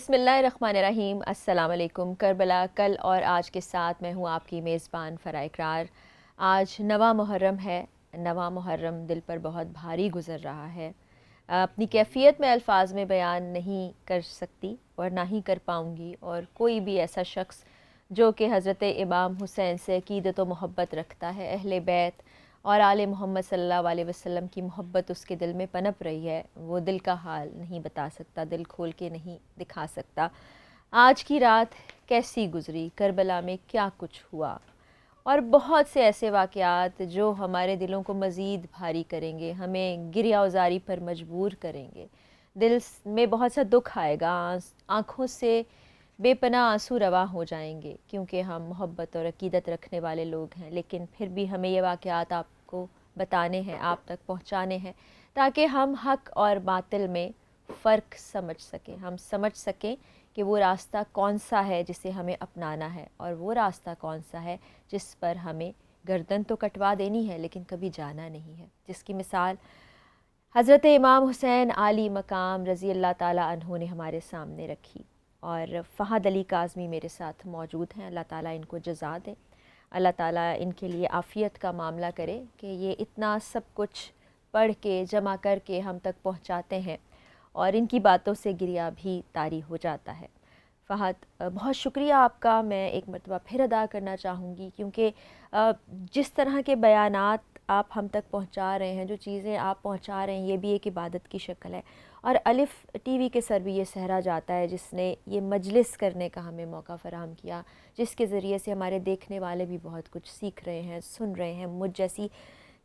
بسم اللہ الرحمن الرحیم۔ السلام علیکم۔ کربلا کل اور آج کے ساتھ میں ہوں آپ کی میزبان فرا اقرار۔ آج نواں محرم ہے۔ نواں محرم دل پر بہت بھاری گزر رہا ہے، اپنی کیفیت میں الفاظ میں بیان نہیں کر سکتی اور نہ ہی کر پاؤں گی، اور کوئی بھی ایسا شخص جو کہ حضرت امام حسین سے عقیدت و محبت رکھتا ہے، اہل بیت اور آل محمد صلی اللہ علیہ وسلم کی محبت اس کے دل میں پنپ رہی ہے، وہ دل کا حال نہیں بتا سکتا، دل کھول کے نہیں دکھا سکتا۔ آج کی رات کیسی گزری، کربلا میں کیا کچھ ہوا، اور بہت سے ایسے واقعات جو ہمارے دلوں کو مزید بھاری کریں گے، ہمیں گریہ وزاری پر مجبور کریں گے، دل میں بہت سا دکھ آئے گا، آنکھوں سے بے پناہ آنسو رواں ہو جائیں گے، کیونکہ ہم محبت اور عقیدت رکھنے والے لوگ ہیں، لیکن پھر بھی ہمیں یہ واقعات آپ کو بتانے ہیں، آپ تک پہنچانے ہیں، تاکہ ہم حق اور باطل میں فرق سمجھ سکیں، ہم سمجھ سکیں کہ وہ راستہ کون سا ہے جسے ہمیں اپنانا ہے، اور وہ راستہ کون سا ہے جس پر ہمیں گردن تو کٹوا دینی ہے لیکن کبھی جانا نہیں ہے، جس کی مثال حضرت امام حسین عالی مقام رضی اللہ تعالیٰ عنہ نے ہمارے سامنے رکھی۔ اور فہد علی کاظمی میرے ساتھ موجود ہیں، اللہ تعالیٰ ان کو جزا دے، اللہ تعالیٰ ان کے لیے عافیت کا معاملہ کرے کہ یہ اتنا سب کچھ پڑھ کے جمع کر کے ہم تک پہنچاتے ہیں، اور ان کی باتوں سے گریہ بھی طاری ہو جاتا ہے۔ فہد، بہت شکریہ آپ کا میں ایک مرتبہ پھر ادا کرنا چاہوں گی، کیونکہ جس طرح کے بیانات آپ ہم تک پہنچا رہے ہیں، جو چیزیں آپ پہنچا رہے ہیں، یہ بھی ایک عبادت کی شکل ہے، اور الف ٹی وی کے سر بھی یہ سہرا جاتا ہے جس نے یہ مجلس کرنے کا ہمیں موقع فراہم کیا، جس کے ذریعے سے ہمارے دیکھنے والے بھی بہت کچھ سیکھ رہے ہیں، سن رہے ہیں، مجھ جیسی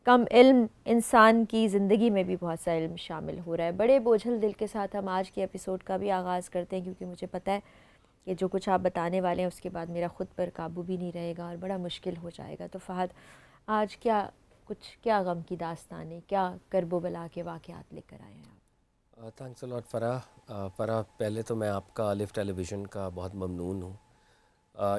کم علم انسان کی زندگی میں بھی بہت سا علم شامل ہو رہا ہے۔ بڑے بوجھل دل کے ساتھ ہم آج کے ایپیسوڈ کا بھی آغاز کرتے ہیں، کیونکہ مجھے پتہ ہے کہ جو کچھ آپ بتانے والے ہیں اس کے بعد میرا خود پر قابو بھی نہیں رہے گا اور بڑا مشکل ہو جائے گا۔ تو فہد، آج کیا غم کی داستانیں، کیا کرب و بلا کے واقعات لے کر آئے ہیں آپ؟ تھینکس الاٹ فرح، پہلے تو میں آپ کا الف ٹیلی ویژن کا بہت ممنون ہوں۔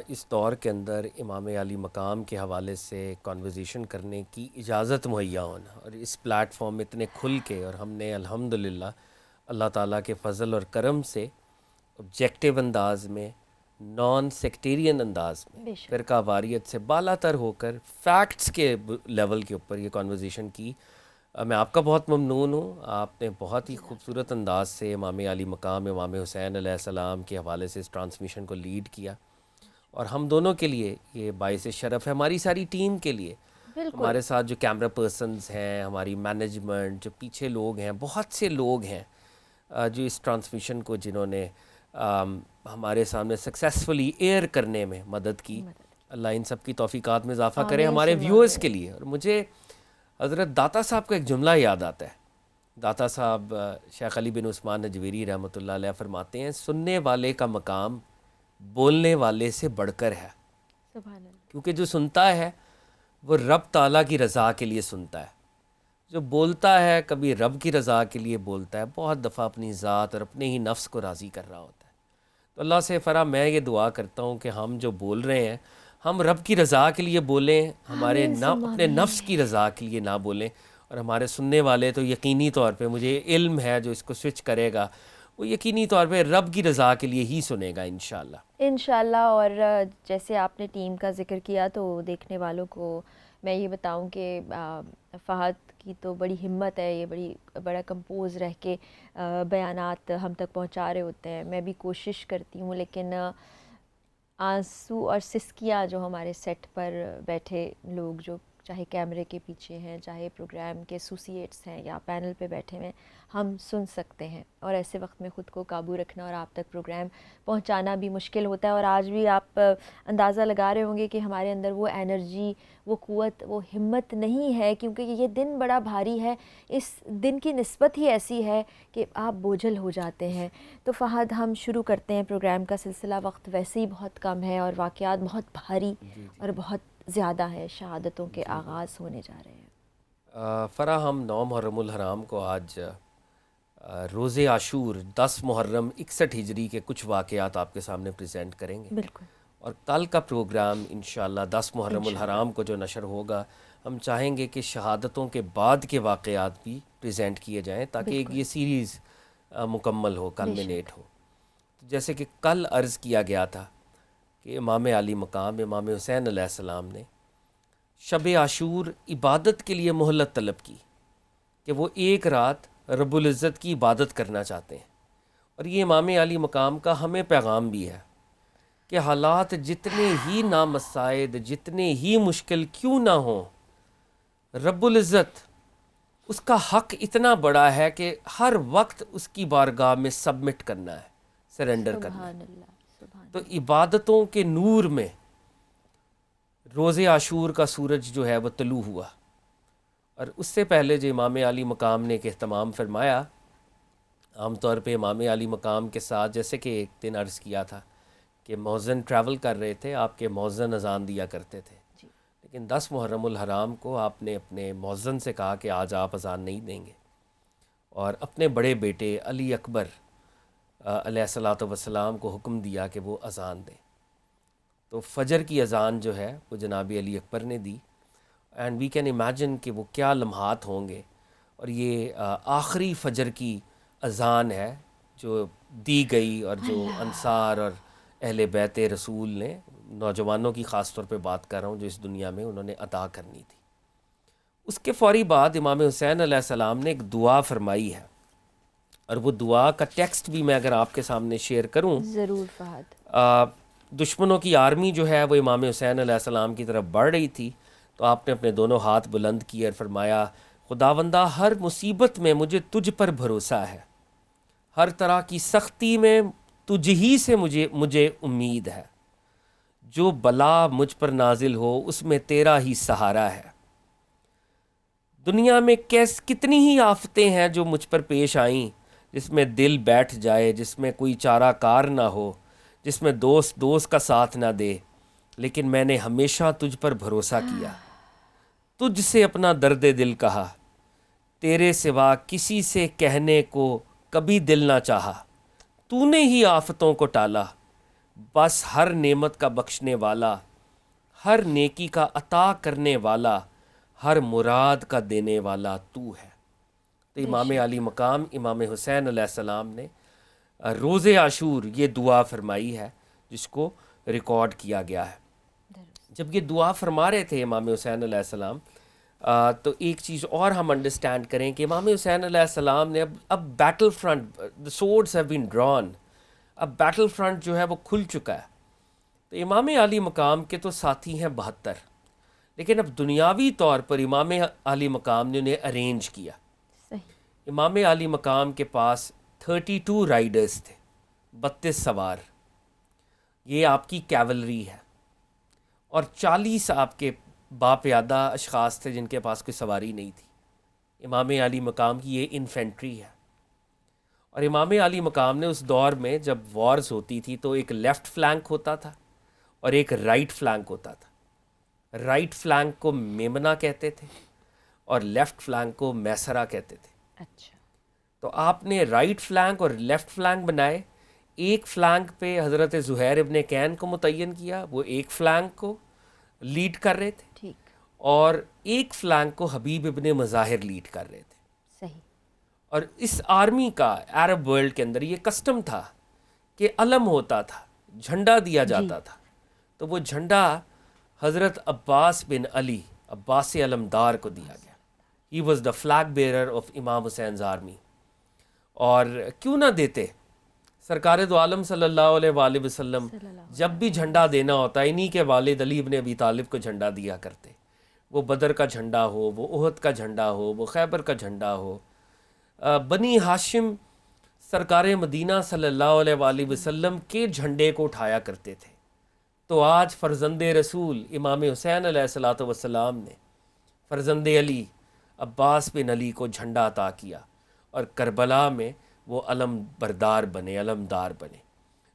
اس دور کے اندر امام علی مقام کے حوالے سے کنورزیشن کرنے کی اجازت مہیا ہونا، اور اس پلیٹ فارم میں اتنے کھل کے، اور ہم نے الحمدللہ اللہ تعالیٰ کے فضل اور کرم سے آبجیکٹیو انداز میں، نان سیکٹیرین انداز میں، بے شک۔ فرقہ واریت سے بالا تر ہو کر فیکٹس کے لیول کے اوپر یہ کنورزیشن کی۔ میں آپ کا بہت ممنون ہوں۔ آپ نے بہت ہی خوبصورت انداز سے امام علی مقام امام حسین علیہ السلام کے حوالے سے اس ٹرانسمیشن کو لیڈ کیا، اور ہم دونوں کے لیے یہ باعث شرف ہے، ہماری ساری ٹیم کے لیے، بالکل۔ ہمارے ساتھ جو کیمرہ پرسنز ہیں، ہماری مینجمنٹ، جو پیچھے لوگ ہیں، بہت سے لوگ ہیں جو اس ٹرانسمیشن کو جنہوں نے ہمارے سامنے سکسیسفلی ایئر کرنے میں مدد کی۔ اللہ ان سب کی توفیقات میں اضافہ کرے آمین ہمارے ثم ویورز کے آمین۔ لیے۔ اور مجھے حضرت داتا صاحب کا ایک جملہ یاد آتا ہے۔ داتا صاحب شیخ علی بن عثمان نجویری رحمۃ اللہ علیہ فرماتے ہیں، سننے والے کا مقام بولنے والے سے بڑھ کر ہے، سبحان اللہ۔ کیونکہ جو سنتا ہے وہ رب تعالیٰ کی رضا کے لیے سنتا ہے، جو بولتا ہے کبھی رب کی رضا کے لیے بولتا ہے، بہت دفعہ اپنی ذات اور اپنے ہی نفس کو راضی کر رہا ہوتا ہے۔ تو اللہ سے فرح میں یہ دعا کرتا ہوں کہ ہم جو بول رہے ہیں ہم رب کی رضا کے لیے بولیں، ہمارے آمین ثم اپنے نفس آمین۔ کی رضا کے لیے نہ بولیں، اور ہمارے سننے والے تو یقینی طور پہ، مجھے علم ہے جو اس کو سوئچ کرے گا وہ یقینی طور پہ رب کی رضا کے لیے ہی سنے گا انشاءاللہ۔ انشاءاللہ۔ اور جیسے آپ نے ٹیم کا ذکر کیا تو دیکھنے والوں کو میں یہ بتاؤں کہ فہد کی تو بڑی ہمت ہے، یہ بڑا کمپوز رہ کے بیانات ہم تک پہنچا رہے ہوتے ہیں، میں بھی کوشش کرتی ہوں، لیکن آنسو اور سسکیاں جو ہمارے سیٹ پر بیٹھے لوگ، جو چاہے کیمرے کے پیچھے ہیں، چاہے پروگرام کے ایسوسیٹس ہیں یا پینل پہ بیٹھے ہوئے، ہم سن سکتے ہیں، اور ایسے وقت میں خود کو قابو رکھنا اور آپ تک پروگرام پہنچانا بھی مشکل ہوتا ہے۔ اور آج بھی آپ اندازہ لگا رہے ہوں گے کہ ہمارے اندر وہ انرجی، وہ قوت، وہ ہمت نہیں ہے، کیونکہ یہ دن بڑا بھاری ہے، اس دن کی نسبت ہی ایسی ہے کہ آپ بوجھل ہو جاتے ہیں۔ تو فہد، ہم شروع کرتے ہیں پروگرام کا سلسلہ، وقت ویسے ہی بہت کم ہے اور واقعات بہت بھاری جی جی اور بہت زیادہ ہے، شہادتوں کے جی آغاز ہونے جا رہے ہیں۔ فرح، ہم 9 محرم الحرام کو آج روز عاشور 10 محرم 61 ہجری کے کچھ واقعات آپ کے سامنے پریزنٹ کریں گے، بالکل۔ اور کل کا پروگرام انشاءاللہ 10 محرم انشاءاللہ۔ الحرام کو جو نشر ہوگا، ہم چاہیں گے کہ شہادتوں کے بعد کے واقعات بھی پریزنٹ کیے جائیں، تاکہ ایک بالکل۔ یہ سیریز مکمل ہو، بے شک۔ کلمنیٹ ہو۔ جیسے کہ کل عرض کیا گیا تھا کہ امام علی مقام امام حسین علیہ السلام نے شب عاشور عبادت کے لیے مہلت طلب کی کہ وہ ایک رات رب العزت کی عبادت کرنا چاہتے ہیں. اور یہ امام علی مقام کا ہمیں پیغام بھی ہے کہ حالات جتنے ہی نامساعد، جتنے ہی مشکل کیوں نہ ہوں، رب العزت اس کا حق اتنا بڑا ہے کہ ہر وقت اس کی بارگاہ میں سبمٹ کرنا ہے، سرنڈر کرنا ہے. سبحان اللہ، سبحان تو عبادتوں کے نور میں روز عاشور کا سورج جو ہے وہ طلوع ہوا. اور اس سے پہلے جو امام علی مقام نے ایک اہتمام فرمایا، عام طور پہ امام علی مقام کے ساتھ جیسے کہ ایک دن عرض کیا تھا کہ مؤذن ٹریول کر رہے تھے، آپ کے مؤذن اذان دیا کرتے تھے، جی لیکن 10 محرم الحرام کو آپ نے اپنے مؤذن سے کہا کہ آج آپ اذان نہیں دیں گے، اور اپنے بڑے بیٹے علی اکبر علیہ الصلاۃ والسلام کو حکم دیا کہ وہ اذان دیں. تو فجر کی اذان جو ہے وہ جناب علی اکبر نے دی. اینڈ وی کین امیجن کہ وہ کیا لمحات ہوں گے. اور یہ آخری فجر کی اذان ہے جو دی گئی اور جو انصار اور اہل بیت رسول نے، نوجوانوں کی خاص طور پہ بات کر رہا ہوں، جو اس دنیا میں انہوں نے ادا کرنی تھی. اس کے فوری بعد امام حسین علیہ السلام نے ایک دعا فرمائی ہے، اور وہ دعا کا ٹیکسٹ بھی میں اگر آپ کے سامنے شیئر کروں. ضرور فہد. دشمنوں کی آرمی جو ہے وہ امام حسین علیہ السلام کی طرف بڑھ رہی تھی، تو آپ نے اپنے دونوں ہاتھ بلند کیے اور فرمایا، خداوندہ ہر مصیبت میں مجھے تجھ پر بھروسہ ہے، ہر طرح کی سختی میں تجھ ہی سے مجھے امید ہے، جو بلا مجھ پر نازل ہو اس میں تیرا ہی سہارا ہے. دنیا میں کتنی ہی آفتیں ہیں جو مجھ پر پیش آئیں، جس میں دل بیٹھ جائے، جس میں کوئی چارہ کار نہ ہو، جس میں دوست کا ساتھ نہ دے، لیکن میں نے ہمیشہ تجھ پر بھروسہ کیا، تجھ سے اپنا درد دل کہا، تیرے سوا کسی سے کہنے کو کبھی دل نہ چاہا، تو نے ہی آفتوں کو ٹالا، بس ہر نعمت کا بخشنے والا، ہر نیکی کا عطا کرنے والا، ہر مراد کا دینے والا تو ہے. تو امام علی مقام امام حسین علیہ السلام نے روز عاشور یہ دعا فرمائی ہے، جس کو ریکارڈ کیا گیا ہے. جب یہ دعا فرما رہے تھے امام حسین علیہ السلام، تو ایک چیز اور ہم انڈرسٹینڈ کریں کہ امام حسین علیہ السلام نے اب battle front, the swords have been drawn، اب بیٹل فرنٹ جو ہے وہ کھل چکا ہے. تو امام علی مقام کے تو ساتھی ہیں 72، لیکن اب دنیاوی طور پر امام علی مقام نے انہیں ارینج کیا. صحیح. امام علی مقام کے پاس 32 رائڈرز تھے، 32 سوار، یہ آپ کی کیولری ہے، اور 40 آپ کے باپیادہ اشخاص تھے جن کے پاس کوئی سواری نہیں تھی. امام علی مقام کی یہ انفینٹری ہے. اور امام علی مقام نے اس دور میں جب وارز ہوتی تھی تو ایک لیفٹ فلینک ہوتا تھا اور ایک رائٹ فلینک ہوتا تھا. رائٹ فلینک کو میمنہ کہتے تھے اور لیفٹ فلینک کو میسرہ کہتے تھے. اچھا. تو آپ نے رائٹ فلینک اور لیفٹ فلینک بنائے. ایک فلینک پہ حضرت زہیر ابن کین کو متعین کیا، وہ ایک فلینک کو لیڈ کر رہے تھے، ٹھیک. اور ایک فلینک کو حبیب ابن مظاہر لیڈ کر رہے تھے. صحیح. اور اس آرمی کا عرب ورلڈ کے اندر یہ کسٹم تھا کہ علم ہوتا تھا، جھنڈا دیا جاتا تھا. تو وہ جھنڈا حضرت عباس بن علی، عباس علمدار کو دیا گیا. He was the flag bearer of امام حسین's آرمی. اور کیوں نہ دیتے، سرکار دو عالم صلی اللہ علیہ وآلہ وسلم جب بھی جھنڈا دینا ہوتا ہے انہی کے والد علی ابن ابی طالب کو جھنڈا دیا کرتے. وہ بدر کا جھنڈا ہو، وہ احد کا جھنڈا ہو، وہ خیبر کا جھنڈا ہو. بنی ہاشم سرکار مدینہ صلی اللہ علیہ وآلہ وسلم کے جھنڈے کو اٹھایا کرتے تھے. تو آج فرزند رسول امام حسین علیہ الصلاۃ والسلام نے فرزند علی عباس بن علی کو جھنڈا عطا کیا، اور کربلا میں وہ علم بردار بنے، علمدار بنے.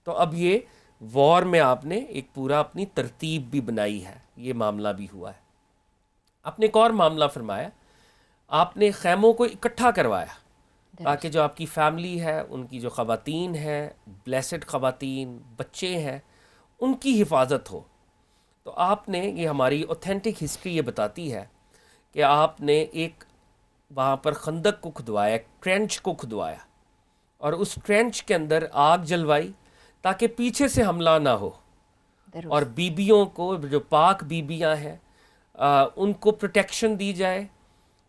تو اب یہ وار میں آپ نے ایک پورا اپنی ترتیب بھی بنائی ہے، یہ معاملہ بھی ہوا ہے. آپ نے ایک اور معاملہ فرمایا، آپ نے خیموں کو اکٹھا کروایا تاکہ جو آپ کی فیملی ہے، ان کی جو خواتین ہیں، بلیسڈ خواتین، بچے ہیں، ان کی حفاظت ہو. تو آپ نے، یہ ہماری اوتھینٹک ہسٹری یہ بتاتی ہے کہ آپ نے ایک وہاں پر خندق کو کھدوایا، ایک ٹرینچ کو کھدوایا، اور اس ٹرینچ کے اندر آگ جلوائی، تاکہ پیچھے سے حملہ نہ ہو، اور درست. بیبیوں کو جو پاک بیبیاں ہیں ان کو پروٹیکشن دی جائے.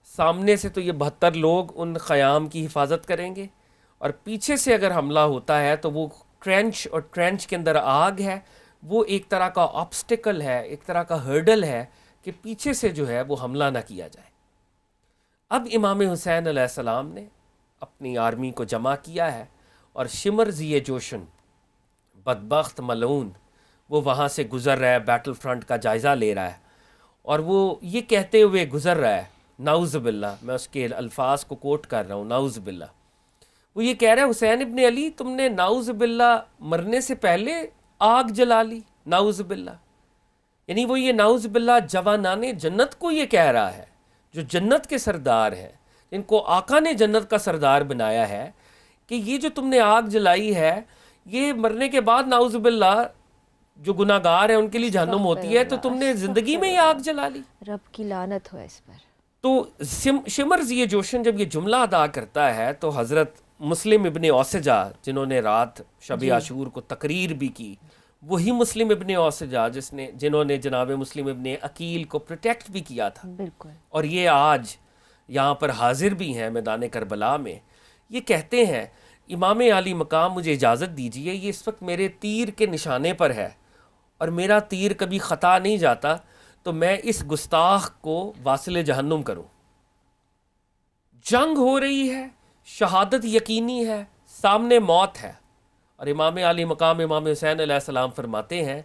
سامنے سے تو یہ 72 لوگ ان خیام کی حفاظت کریں گے، اور پیچھے سے اگر حملہ ہوتا ہے تو وہ ٹرینچ، اور ٹرینچ کے اندر آگ ہے، وہ ایک طرح کا آبسٹیکل ہے، ایک طرح کا ہرڈل ہے کہ پیچھے سے جو ہے وہ حملہ نہ کیا جائے. اب امام حسین علیہ السلام نے اپنی آرمی کو جمع کیا ہے، اور شمر ذی جوشن، بدبخت ملعون، وہ وہاں سے گزر رہا ہے، بیٹل فرنٹ کا جائزہ لے رہا ہے، اور وہ یہ کہتے ہوئے گزر رہا ہے، نعوذ باللہ، میں اس کے الفاظ کو کوٹ کر رہا ہوں، نعوذ باللہ، وہ یہ کہہ رہا ہے حسین ابن علی تم نے نعوذ باللہ مرنے سے پہلے آگ جلا لی، نعوذ باللہ. یعنی وہ یہ نعوذ باللہ جوانان جنت کو یہ کہہ رہا ہے، جو جنت کے سردار ہیں، جن کو آقا نے جنت کا سردار بنایا ہے، کہ یہ جو تم نے آگ جلائی ہے، یہ مرنے کے بعد نعوذ باللہ جو گناہ گار ہیں ان کے لیے جہنم ہوتی ہے، تو تم نے زندگی میں ہی آگ جلا لی. رب کی لعنت ہو اس پر. تو شمر ذی جوشن جب یہ جملہ ادا کرتا ہے تو حضرت مسلم ابن اوسجا، جنہوں نے رات شب عاشور کو تقریر بھی کی، وہی مسلم ابن اوسجا جنہوں نے جناب مسلم ابن عقیل کو پروٹیکٹ بھی کیا تھا، بالکل. اور یہ آج یہاں پر حاضر بھی ہیں میدان کربلا میں، یہ کہتے ہیں امام علی مقام مجھے اجازت دیجیے، یہ اس وقت میرے تیر کے نشانے پر ہے، اور میرا تیر کبھی خطا نہیں جاتا، تو میں اس گستاخ کو واصل جہنم کروں. جنگ ہو رہی ہے، شہادت یقینی ہے، سامنے موت ہے، اور امام علی مقام امام حسین علیہ السلام فرماتے ہیں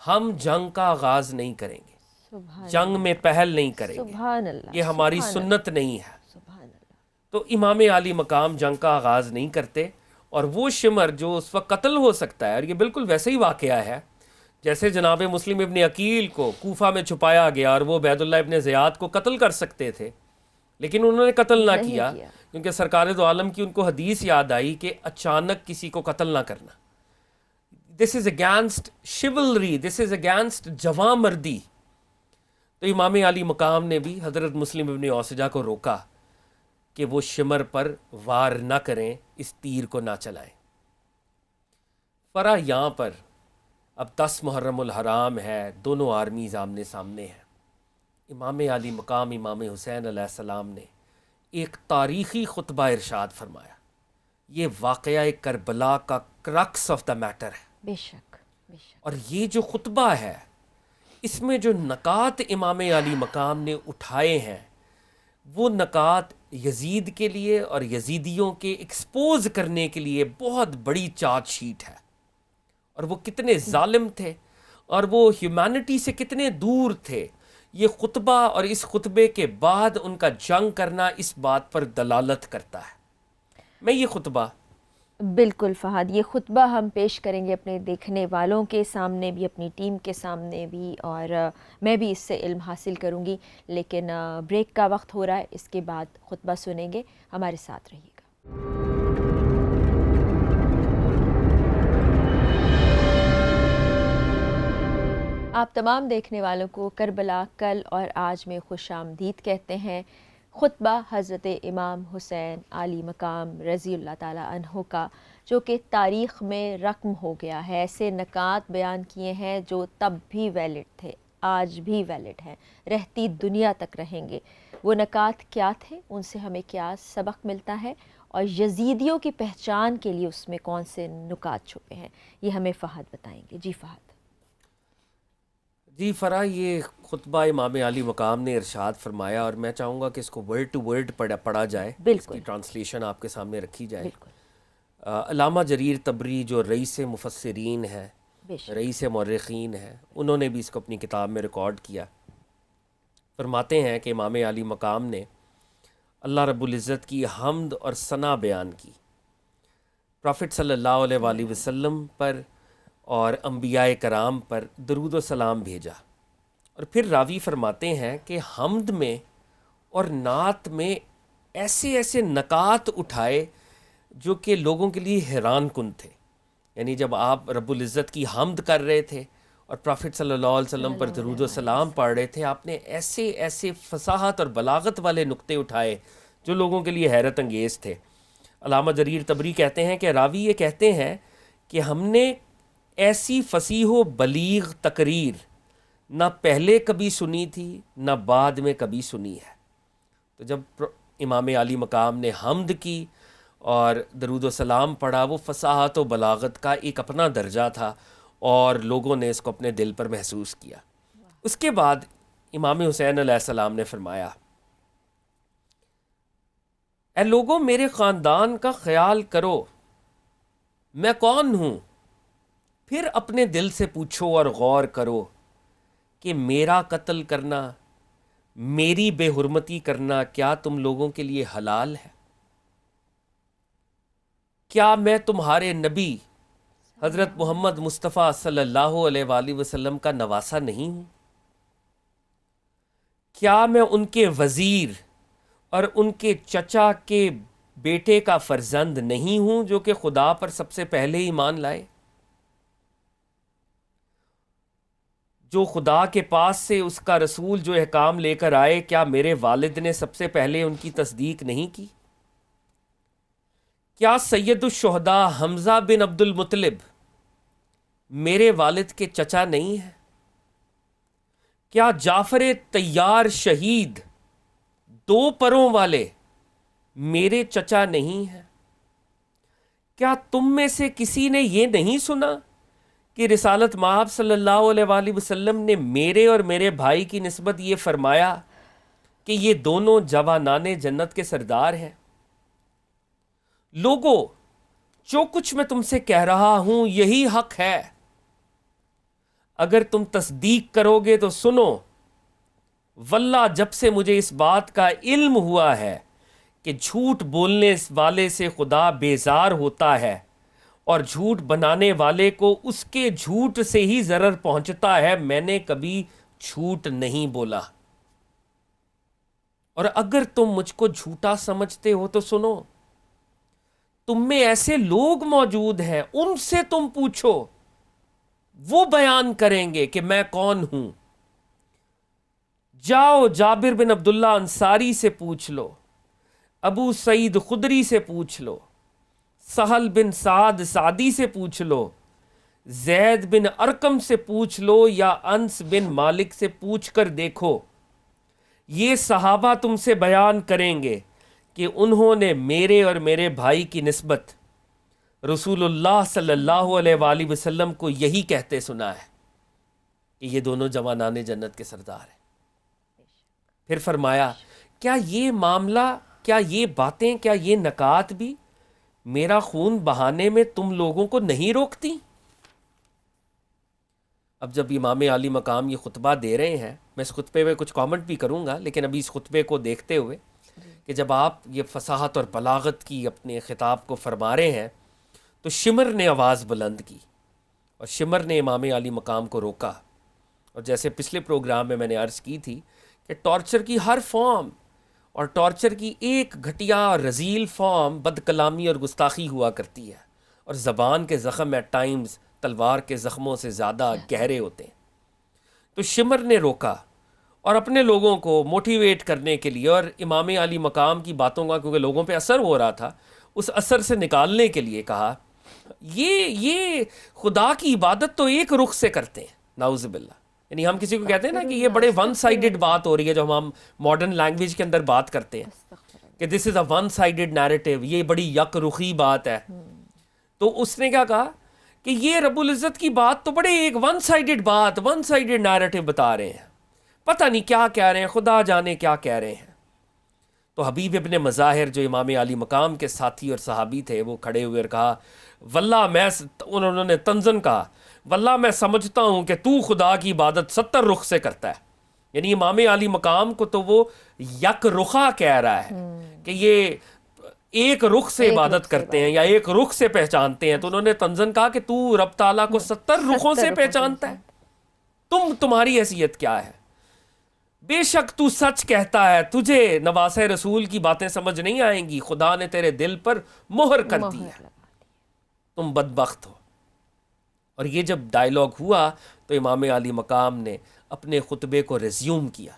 ہم جنگ کا آغاز نہیں کریں گے، سبحان جنگ میں پہل نہیں کریں گے، سبحان اللہ. یہ ہماری سنت نہیں ہے. سبحان اللہ. تو امام علی مقام جنگ کا آغاز نہیں کرتے، اور وہ شمر جو اس وقت قتل ہو سکتا ہے، اور یہ بالکل ویسے ہی واقعہ ہے جیسے جناب مسلم ابن عقیل کو کوفہ میں چھپایا گیا، اور وہ عبید اللہ ابن زیاد کو قتل کر سکتے تھے، لیکن انہوں نے قتل نہ کیا، کیونکہ سرکار دو عالم کی ان کو حدیث یاد آئی کہ اچانک کسی کو قتل نہ کرنا. دس is against شیولری، this is against جواں مردی. تو امام علی مقام نے بھی حضرت مسلم ابن اوسجا کو روکا کہ وہ شمر پر وار نہ کریں، اس تیر کو نہ چلائیں. فرا یہاں پر اب 10 محرم الحرام ہے، دونوں آرمیز آمنے سامنے ہیں. امام علی مقام امام حسین علیہ السلام نے ایک تاریخی خطبہ ارشاد فرمایا. یہ واقعہ کربلا کا کرکس آف دا میٹر ہے. بے شک بے شک. اور یہ جو خطبہ ہے، اس میں جو نکات امام علی مقام نے اٹھائے ہیں، وہ نکات یزید کے لیے اور یزیدیوں کے ایکسپوز کرنے کے لیے بہت بڑی چارج شیٹ ہے، اور وہ کتنے ظالم تھے، اور وہ ہیومینٹی سے کتنے دور تھے. یہ خطبہ اور اس خطبے کے بعد ان کا جنگ کرنا اس بات پر دلالت کرتا ہے. میں یہ خطبہ بالکل فہد، یہ خطبہ ہم پیش کریں گے اپنے دیکھنے والوں کے سامنے بھی، اپنی ٹیم کے سامنے بھی، اور میں بھی اس سے علم حاصل کروں گی. لیکن بریک کا وقت ہو رہا ہے، اس کے بعد خطبہ سنیں گے. ہمارے ساتھ رہیے گا. آپ تمام دیکھنے والوں کو کربلا کل اور آج میں خوش آمدید کہتے ہیں. خطبہ حضرت امام حسین علی مقام رضی اللہ تعالیٰ عنہ کا، جو کہ تاریخ میں رقم ہو گیا ہے. ایسے نکات بیان کیے ہیں جو تب بھی ویلڈ تھے، آج بھی ویلڈ ہیں، رہتی دنیا تک رہیں گے. وہ نکات کیا تھے، ان سے ہمیں کیا سبق ملتا ہے، اور یزیدیوں کی پہچان کے لیے اس میں کون سے نکات چھپے ہیں، یہ ہمیں فہد بتائیں گے. جی فہد. جی فرا، یہ خطبہ امام علی مقام نے ارشاد فرمایا، اور میں چاہوں گا کہ اس کو ورڈ ٹو ورڈ پڑھا جائے، اس کی ٹرانسلیشن آپ کے سامنے رکھی جائے. علامہ جریر طبری جو رئیس مفسرین ہیں، رئیس مورخین ہیں، انہوں نے بھی اس کو اپنی کتاب میں ریکارڈ کیا. فرماتے ہیں کہ امام علی مقام نے اللہ رب العزت کی حمد اور ثنا بیان کی، پروفٹ صلی اللہ علیہ وآلہ وسلم پر اور انبیاء کرام پر درود و سلام بھیجا. اور پھر راوی فرماتے ہیں کہ حمد میں اور نعت میں ایسے ایسے نکات اٹھائے جو کہ لوگوں کے لیے حیران کن تھے. یعنی جب آپ رب العزت کی حمد کر رہے تھے اور پروفٹ صلی اللہ علیہ وسلم پر درود و سلام پڑھ رہے تھے، آپ نے ایسے ایسے فصاحت اور بلاغت والے نقطے اٹھائے جو لوگوں کے لیے حیرت انگیز تھے. علامہ جریر طبری کہتے ہیں کہ راوی یہ کہتے ہیں کہ ہم نے ایسی فصیح و بلیغ تقریر نہ پہلے کبھی سنی تھی نہ بعد میں کبھی سنی ہے۔ تو جب امام عالی مقام نے حمد کی اور درود و سلام پڑھا، وہ فصاحت و بلاغت کا ایک اپنا درجہ تھا اور لوگوں نے اس کو اپنے دل پر محسوس کیا۔ اس کے بعد امام حسین علیہ السلام نے فرمایا، اے لوگوں میرے خاندان کا خیال کرو، میں کون ہوں؟ پھر اپنے دل سے پوچھو اور غور کرو کہ میرا قتل کرنا، میری بے حرمتی کرنا کیا تم لوگوں کے لیے حلال ہے؟ کیا میں تمہارے نبی حضرت محمد مصطفیٰ صلی اللہ علیہ وآلہ وسلم کا نواسہ نہیں ہوں؟ کیا میں ان کے وزیر اور ان کے چچا کے بیٹے کا فرزند نہیں ہوں جو کہ خدا پر سب سے پہلے ایمان لائے؟ جو خدا کے پاس سے اس کا رسول جو احکام لے کر آئے، کیا میرے والد نے سب سے پہلے ان کی تصدیق نہیں کی؟ کیا سید الشہداء حمزہ بن عبد المطلب میرے والد کے چچا نہیں ہیں؟ کیا جعفر طیار شہید دو پروں والے میرے چچا نہیں ہیں؟ کیا تم میں سے کسی نے یہ نہیں سنا کہ رسالت مآب صلی اللہ علیہ وآلہ وسلم نے میرے اور میرے بھائی کی نسبت یہ فرمایا کہ یہ دونوں جوانان جنت کے سردار ہیں؟ لوگو، جو کچھ میں تم سے کہہ رہا ہوں یہی حق ہے، اگر تم تصدیق کرو گے تو سنو، واللہ جب سے مجھے اس بات کا علم ہوا ہے کہ جھوٹ بولنے والے سے خدا بیزار ہوتا ہے اور جھوٹ بنانے والے کو اس کے جھوٹ سے ہی ضرر پہنچتا ہے، میں نے کبھی جھوٹ نہیں بولا، اور اگر تم مجھ کو جھوٹا سمجھتے ہو تو سنو، تم میں ایسے لوگ موجود ہیں، ان سے تم پوچھو، وہ بیان کریں گے کہ میں کون ہوں۔ جاؤ جابر بن عبداللہ انصاری سے پوچھ لو، ابو سعید خدری سے پوچھ لو، سہل بن سعد سعدی سے پوچھ لو، زید بن ارقم سے پوچھ لو، یا انس بن مالک سے پوچھ کر دیکھو، یہ صحابہ تم سے بیان کریں گے کہ انہوں نے میرے اور میرے بھائی کی نسبت رسول اللہ صلی اللہ علیہ وآلہ وسلم کو یہی کہتے سنا ہے کہ یہ دونوں جوانان جنت کے سردار ہیں۔ پھر فرمایا، کیا یہ معاملہ، کیا یہ باتیں، کیا یہ نکات بھی میرا خون بہانے میں تم لوگوں کو نہیں روکتی؟ اب جب امام عالی مقام یہ خطبہ دے رہے ہیں، میں اس خطبے میں کچھ کامنٹ بھی کروں گا، لیکن ابھی اس خطبے کو دیکھتے ہوئے کہ جب آپ یہ فصاحت اور بلاغت کی اپنے خطاب کو فرما رہے ہیں تو شمر نے آواز بلند کی اور شمر نے امام عالی مقام کو روکا، اور جیسے پچھلے پروگرام میں نے عرض کی تھی کہ ٹارچر کی ہر فارم اور ٹارچر کی ایک گھٹیا اور رذیل فارم بد کلامی اور گستاخی ہوا کرتی ہے، اور زبان کے زخم ایٹ ٹائمز تلوار کے زخموں سے زیادہ گہرے ہوتے ہیں۔ تو شمر نے روکا اور اپنے لوگوں کو موٹیویٹ کرنے کے لیے اور امام عالی مقام کی باتوں کا، کیونکہ لوگوں پہ اثر ہو رہا تھا، اس اثر سے نکالنے کے لیے کہا، یہ خدا کی عبادت تو ایک رخ سے کرتے ہیں، نعوذ باللہ۔ یعنی ہم کسی کو کہتے ہیں نا کہ یہ بڑے ون سائیڈڈ بات ہو رہی ہے، جو ہم ماڈرن لینگویج کے اندر بات کرتے ہیں کہ دس از اے ون سائیڈڈ نیریٹو، یہ بڑی یک رخی بات ہے۔ تو اس نے کیا کہا کہ یہ رب العزت کی بات تو بڑے ایک ون سائیڈڈ بات، ون سائیڈڈ نیریٹو بتا رہے ہیں، پتہ نہیں کیا کہہ رہے ہیں، خدا جانے کیا کہہ رہے ہیں۔ تو حبیب ابن مظاہر جو امام عالی مقام کے ساتھی اور صحابی تھے، وہ کھڑے ہوئے اور کہا، واللہ انہوں نے طنزاً کہا، واللہ میں سمجھتا ہوں کہ تو خدا کی عبادت 70 رخ سے کرتا ہے۔ یعنی امام عالی مقام کو تو وہ یک رخا کہہ رہا ہے کہ یہ ایک رخ سے عبادت کرتے ہیں یا ایک رخ سے پہچانتے ہیں۔ تو انہوں نے طنزاً کہا کہ تو رب تعالیٰ کو 70 رخوں سے پہچانتا ہے، تمہاری حیثیت کیا ہے؟ بے شک تو سچ کہتا ہے، تجھے نواسہ رسول کی باتیں سمجھ نہیں آئیں گی، خدا نے تیرے دل پر مہر کر دی ہے، تم بدبخت ہو۔ اور یہ جب ڈائیلاگ ہوا تو امام عالی مقام نے اپنے خطبے کو ریزیوم کیا،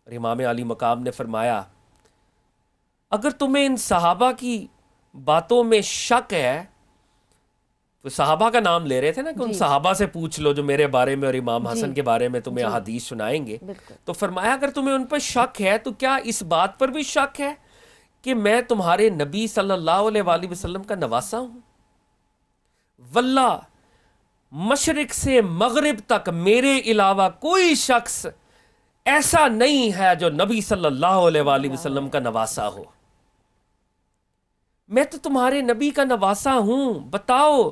اور امام عالی مقام نے فرمایا، اگر تمہیں ان صحابہ کی باتوں میں شک ہے وہ صحابہ کا نام لے رہے تھے نا کہ ان جی صحابہ سے پوچھ لو جو میرے بارے میں اور امام جی حسن کے بارے میں تمہیں جی احادیث سنائیں گے. بالکل تو فرمایا اگر تمہیں ان پر شک ہے تو کیا اس بات پر بھی شک ہے کہ میں تمہارے نبی صلی اللہ علیہ وآلہ وسلم کا نواسا ہوں؟ واللہ مشرق سے مغرب تک میرے علاوہ کوئی شخص ایسا نہیں ہے جو نبی صلی اللہ علیہ وآلہ وسلم کا نواسا ہو. میں تو تمہارے نبی کا نواسا ہوں، بتاؤ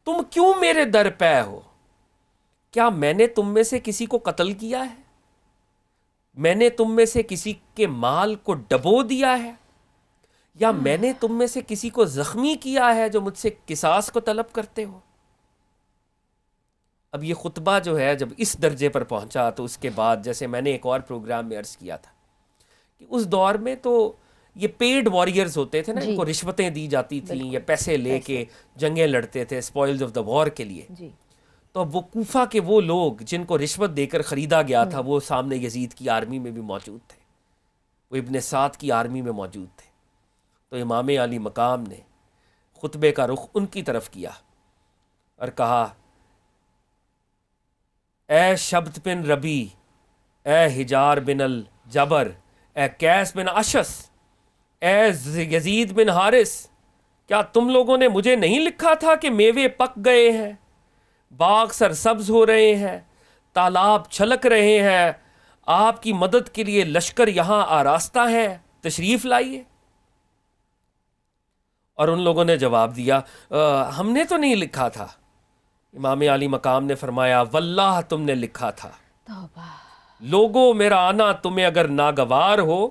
تم کیوں میرے در پہ ہو؟ کیا میں نے تم میں سے کسی کو قتل کیا ہے؟ میں نے تم میں سے کسی کے مال کو ڈبو دیا ہے؟ یا میں نے تم میں سے کسی کو زخمی کیا ہے جو مجھ سے قصاص کو طلب کرتے ہو؟ اب یہ خطبہ جو ہے جب اس درجے پر پہنچا تو اس کے بعد جیسے میں نے ایک اور پروگرام میں عرض کیا تھا کہ اس دور میں تو یہ پیڈ واریئرز ہوتے تھے نا، ان جی کو رشوتیں دی جاتی تھیں بالکل یا پیسے لے کے جنگیں لڑتے تھے اسپوائلز آف دا وار کے لیے. جی تو اب وہ کوفہ کے وہ لوگ جن کو رشوت دے کر خریدا گیا تھا وہ سامنے یزید کی آرمی میں بھی موجود تھے، وہ ابن سعد کی آرمی میں موجود تھے. تو امام علی مقام نے خطبے کا رخ ان کی طرف کیا اور کہا اے شبت بن ربی، اے حجار بن الجبر، اے قیس بن اشس، اے یزید بن حارث، کیا تم لوگوں نے مجھے نہیں لکھا تھا کہ میوے پک گئے ہیں، باغ سرسبز ہو رہے ہیں، تالاب چھلک رہے ہیں، آپ کی مدد کے لیے لشکر یہاں آراستہ ہے، تشریف لائیے؟ اور ان لوگوں نے جواب دیا ہم نے تو نہیں لکھا تھا. امام علی مقام نے فرمایا واللہ تم نے لکھا تھا. توبہ. لوگوں میرا آنا تمہیں اگر ناگوار ہو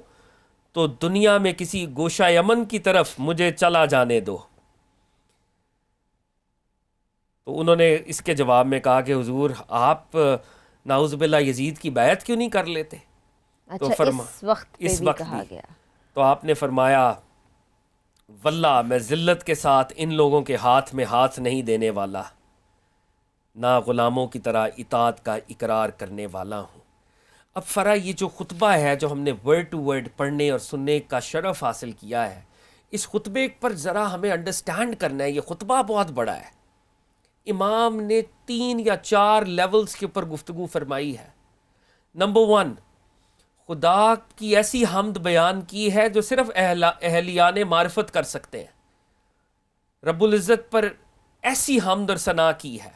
تو دنیا میں کسی گوشہ یمن کی طرف مجھے چلا جانے دو. تو انہوں نے اس کے جواب میں کہا کہ حضور آپ نعوذ باللہ یزید کی بیعت کیوں نہیں کر لیتے؟ اچھا اس وقت پہ اس بھی وقت کہا بھی. گیا. تو آپ نے فرمایا واللہ میں ذلت کے ساتھ ان لوگوں کے ہاتھ میں ہاتھ نہیں دینے والا، نہ غلاموں کی طرح اطاعت کا اقرار کرنے والا ہوں. اب فرا یہ جو خطبہ ہے جو ہم نے ورڈ ٹو ورڈ پڑھنے اور سننے کا شرف حاصل کیا ہے، اس خطبے پر ذرا ہمیں انڈرسٹینڈ کرنا ہے. یہ خطبہ بہت بڑا ہے. امام نے 3 یا 4 لیولز کے اوپر گفتگو فرمائی ہے. نمبر 1، خدا کی ایسی حمد بیان کی ہے جو صرف اہلیان معرفت کر سکتے ہیں. رب العزت پر ایسی حمد اور ثنا کی ہے،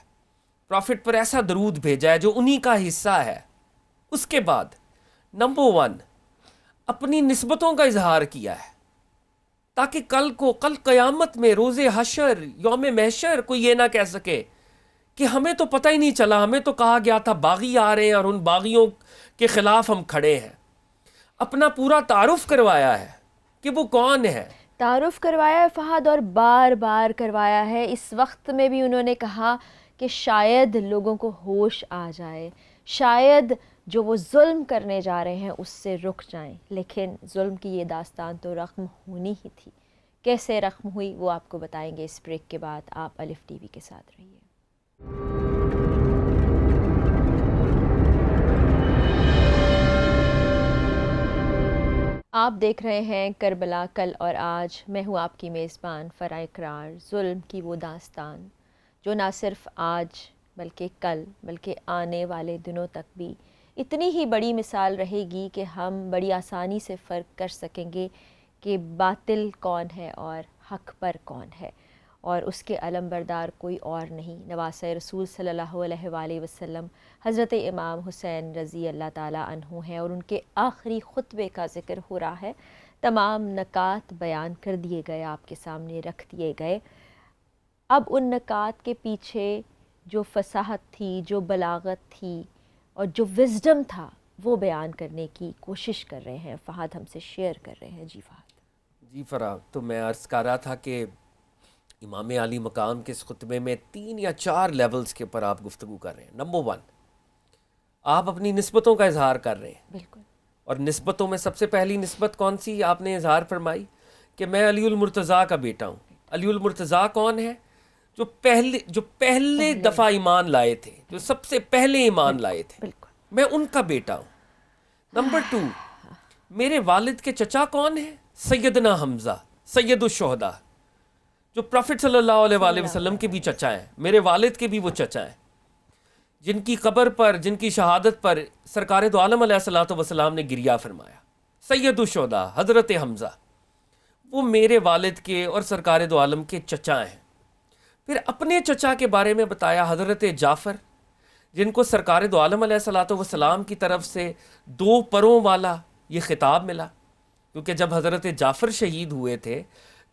پروفٹ پر ایسا درود بھیجا ہے جو انہی کا حصہ ہے. اس کے بعد نمبر 1، اپنی نسبتوں کا اظہار کیا ہے تاکہ کل قیامت میں روز حشر یوم محشر کوئی یہ نہ کہہ سکے کہ ہمیں تو پتہ ہی نہیں چلا، ہمیں تو کہا گیا تھا باغی آ رہے ہیں اور ان باغیوں کے خلاف ہم کھڑے ہیں. اپنا پورا تعارف کروایا ہے کہ وہ کون ہے. تعارف کروایا ہے فہد، اور بار بار کروایا ہے. اس وقت میں بھی انہوں نے کہا کہ شاید لوگوں کو ہوش آ جائے، شاید جو وہ ظلم کرنے جا رہے ہیں اس سے رک جائیں. لیکن ظلم کی یہ داستان تو رقم ہونی ہی تھی. کیسے رقم ہوئی وہ آپ کو بتائیں گے اس بریک کے بعد. آپ الف ٹی وی کے ساتھ رہیے. آپ دیکھ رہے ہیں کربلا کل اور آج. میں ہوں آپ کی میزبان فرا اقرار. ظلم کی وہ داستان جو نہ صرف آج بلکہ کل بلکہ آنے والے دنوں تک بھی اتنی ہی بڑی مثال رہے گی کہ ہم بڑی آسانی سے فرق کر سکیں گے کہ باطل کون ہے اور حق پر کون ہے، اور اس کے علم بردار کوئی اور نہیں. نواسۂ رسول صلی اللہ علیہ وآلہ وسلم حضرت امام حسین رضی اللہ تعالیٰ عنہ ہیں، اور ان کے آخری خطبے کا ذکر ہو رہا ہے. تمام نکات بیان کر دیے گئے، آپ کے سامنے رکھ دیے گئے. اب ان نکات کے پیچھے جو فصاحت تھی، جو بلاغت تھی اور جو وزڈم تھا وہ بیان کرنے کی کوشش کر رہے ہیں. فہد ہم سے شیئر کر رہے ہیں. جی فہد. جی فرا، تو میں عرض کر رہا تھا کہ امام علی مقام کے اس خطبے میں 3 یا 4 لیولز کے اوپر آپ گفتگو کر رہے ہیں. نمبر 1، آپ اپنی نسبتوں کا اظہار کر رہے ہیں. بالکل. اور نسبتوں میں سب سے پہلی نسبت کون سی آپ نے اظہار فرمائی؟ کہ میں علی المرتضیٰ کا بیٹا ہوں. علی المرتضیٰ کون ہے؟ جو پہلے دفعہ ایمان لائے تھے، جو سب سے پہلے ایمان لائے تھے. بالکل. میں ان کا بیٹا ہوں. نمبر 2، میرے والد کے چچا کون ہیں؟ سیدنا حمزہ، سید الشہداء. جو پروفٹ صلی اللہ علیہ وآلہ وسلم کے بھی چچا ہیں, میرے والد کے بھی وہ چچا ہیں, جن کی قبر پر, جن کی شہادت پر سرکار دو عالم علیہ الصلوۃ والسلام نے گریہ فرمایا, سید الشہداء حضرت حمزہ, وہ میرے والد کے اور سرکار دو عالم کے چچا ہیں. پھر اپنے چچا کے بارے میں بتایا حضرت جعفر, جن کو سرکار دو عالم علیہ الصلوۃ والسلام کی طرف سے 2 پروں والا یہ خطاب ملا, کیونکہ جب حضرت جعفر شہید ہوئے تھے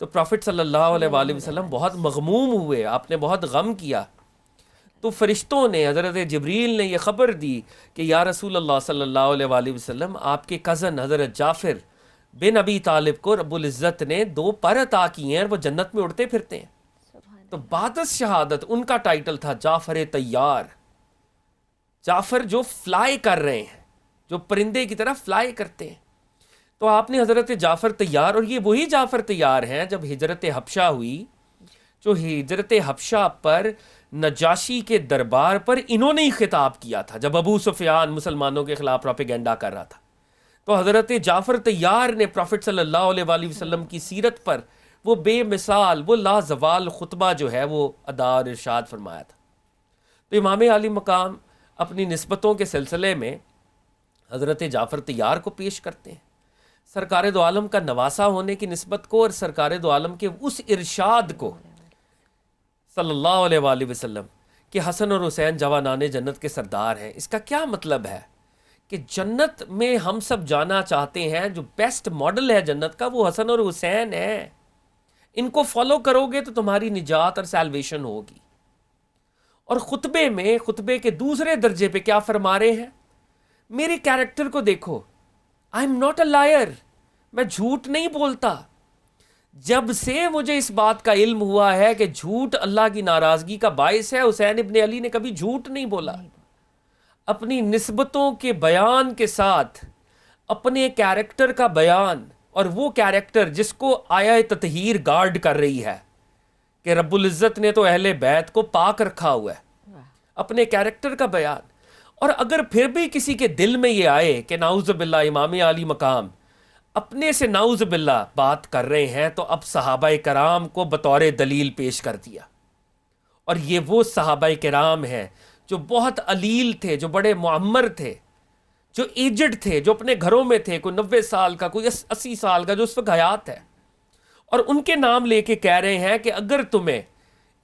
تو پروفٹ صلی اللہ علیہ وآلہ وسلم بہت مغموم ہوئے, آپ نے بہت غم کیا. تو فرشتوں نے, حضرت جبریل نے یہ خبر دی کہ یا رسول اللہ صلی اللہ علیہ وآلہ وسلم, آپ کے کزن حضرت جعفر بن ابی طالب کو رب العزت نے 2 پر عطا کیے ہیں اور وہ جنت میں اڑتے پھرتے ہیں. تو بعد از شہادت ان کا ٹائٹل تھا جعفر طیار, جعفر جو فلائی کر رہے ہیں, جو پرندے کی طرح فلائی کرتے ہیں. تو آپ نے حضرت جعفر طیار, اور یہ وہی جعفر طیار ہیں جب ہجرت حبشہ ہوئی, جو ہجرت حبشہ پر نجاشی کے دربار پر انہوں نے ہی خطاب کیا تھا جب ابو سفیان مسلمانوں کے خلاف پروپیگنڈا کر رہا تھا. تو حضرت جعفر طیار نے پروفٹ صلی اللہ علیہ وآلہ وسلم کی سیرت پر وہ بے مثال, وہ لازوال خطبہ جو ہے وہ ادا اور ارشاد فرمایا تھا. تو امام عالی مقام اپنی نسبتوں کے سلسلے میں حضرت جعفر طیار کو پیش کرتے ہیں, سرکار دو عالم کا نواسا ہونے کی نسبت کو, اور سرکار دو عالم کے اس ارشاد کو صلی اللہ علیہ وآلہ وسلم کہ حسن اور حسین جوانان جنت کے سردار ہیں. اس کا کیا مطلب ہے کہ جنت میں ہم سب جانا چاہتے ہیں, جو بیسٹ ماڈل ہے جنت کا وہ حسن اور حسین ہے. ان کو فالو کرو گے تو تمہاری نجات اور سیلویشن ہوگی. اور خطبے میں, خطبے کے دوسرے درجے پہ کیا فرما رہے ہیں, میرے کیریکٹر کو دیکھو, I am not a liar, میں جھوٹ نہیں بولتا. جب سے مجھے اس بات کا علم ہوا ہے کہ جھوٹ اللہ کی ناراضگی کا باعث ہے, حسین ابن علی نے کبھی جھوٹ نہیں بولا. اپنی نسبتوں کے بیان کے ساتھ اپنے کیریکٹر کا بیان, اور وہ کیریکٹر جس کو آیا تطہیر گارڈ کر رہی ہے کہ رب العزت نے تو اہل بیت کو پاک رکھا ہوا ہے, اپنے کیریکٹر کا بیان. اور اگر پھر بھی کسی کے دل میں یہ آئے کہ نعوذ باللہ امام عالی مقام اپنے سے نعوذ باللہ بات کر رہے ہیں, تو اب صحابہ کرام کو بطور دلیل پیش کر دیا. اور یہ وہ صحابہ کرام ہیں جو بہت علیل تھے, جو بڑے معمر تھے, جو ایجڈ تھے, جو اپنے گھروں میں تھے, کوئی 90 سال کا, کوئی 80 سال کا, جو اس وقت حیات ہے. اور ان کے نام لے کے کہہ رہے ہیں کہ اگر تمہیں